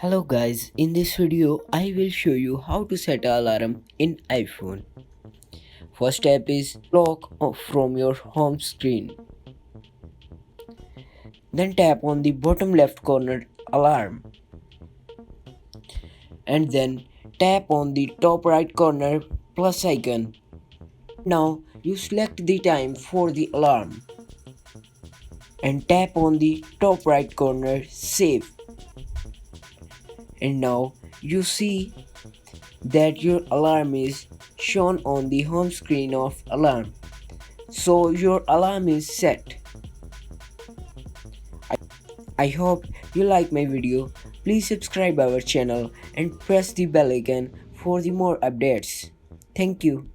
Hello guys, in this video I will show you how to set an alarm in iPhone. First step is lock off from your home screen. Then tap on the bottom left corner alarm and then tap on the top right corner plus icon. Now you select the time for the alarm and tap on the top right corner save. And now you see that your alarm is shown on the home screen of alarm. So your alarm is set. I hope you like my video. Please subscribe our channel and press the bell icon for the more updates. Thank you.